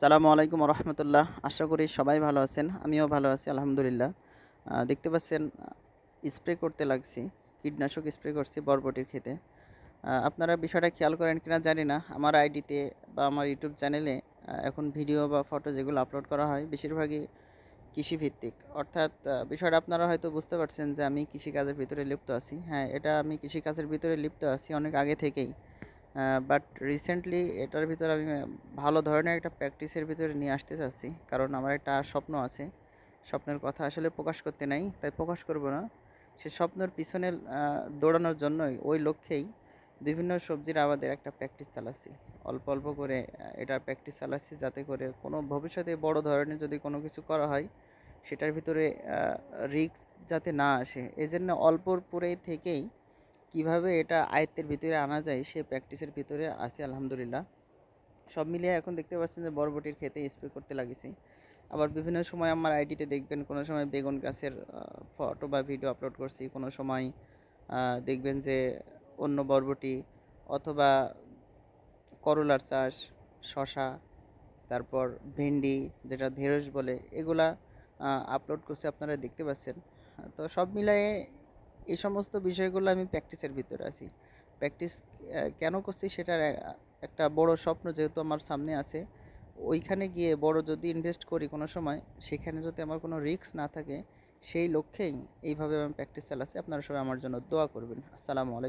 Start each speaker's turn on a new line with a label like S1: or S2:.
S1: সালামু আলাইকুম রহমতুল্লাহ। আশা করি সবাই ভালো আছেন, আমিও ভালো আছি আলহামদুলিল্লাহ। দেখতে পাচ্ছেন স্প্রে করতে লাগছি, কীটনাশক স্প্রে করছি বরবটির ক্ষেতে। আপনারা বিষয়টা খেয়াল করেন কিনা জানি না, আমার আইডিতে বা আমার ইউটিউব চ্যানেলে এখন ভিডিও বা ফটো যেগুলো আপলোড করা হয় বেশিরভাগই কৃষিভিত্তিক। অর্থাৎ বিষয়টা আপনারা হয়তো বুঝতে পারছেন যে আমি কৃষিকাজের ভিতরে লিপ্ত আছি। হ্যাঁ, এটা আমি কৃষিকাজের ভিতরে লিপ্ত আছি অনেক আগে থেকেই। বাট রিসেন্টলি এটার ভিতরে আমি ভালো ধরনের একটা প্র্যাকটিসের ভিতরে নিয়ে আসতে চাচ্ছি। কারণ আমার একটা স্বপ্ন আছে। স্বপ্নের কথা আসলে প্রকাশ করতে নাই, তাই প্রকাশ করব না। সে স্বপ্নের পিছনে দৌড়ানোর জন্যই, ওই লক্ষ্যেই বিভিন্ন সবজির আবাদের একটা প্র্যাকটিস চালাচ্ছি। অল্প, অল্প করে এটা প্র্যাকটিস চালাচ্ছি যাতে করে কোনো ভবিষ্যতে বড় ধরনের যদি কোনো কিছু করা হয়, সেটার ভিতরে রিস্ক যাতে না আসে। এজন্য অল্পর পরে থেকেই কিভাবে এটা আয়ত্তের ভিতরে আনা যায় সে প্র্যাকটিসের ভিতরে আছি আলহামদুলিল্লাহ। সব মিলিয়ে এখন দেখতে পাচ্ছেন যে বরবটির ক্ষেতে স্প্রে করতে লাগেছি। আবার বিভিন্ন সময় আমার আইডিতে দেখবেন কোনো সময় বেগুন গাছের ফটো বা ভিডিও আপলোড করছি, কোনো সময় দেখবেন যে অন্য বরবটি অথবা করলার চাষ, শশা, তারপর ভেন্ডি যেটা ঢেঁড়স বলে, এগুলা আপলোড করছি, আপনারা দেখতে পাচ্ছেন। তো সব মিলায়ে এই সমস্ত বিষয়গুলো আমি প্র্যাকটিসের ভিতরে আছি। প্র্যাকটিস কেন করছি সেটার একটা বড় স্বপ্ন যেহেতু আমার সামনে আছে। ওইখানে গিয়ে বড় যদি ইনভেস্ট করি কোনো সময়, সেখানে যদি আমার কোনো রিস্ক না থাকে, সেই লক্ষ্যেই এইভাবে আমি প্র্যাকটিস চালাচ্ছি। আপনারা সবাই আমার জন্য দোয়া করবেন। আসসালামু আলাইকুম।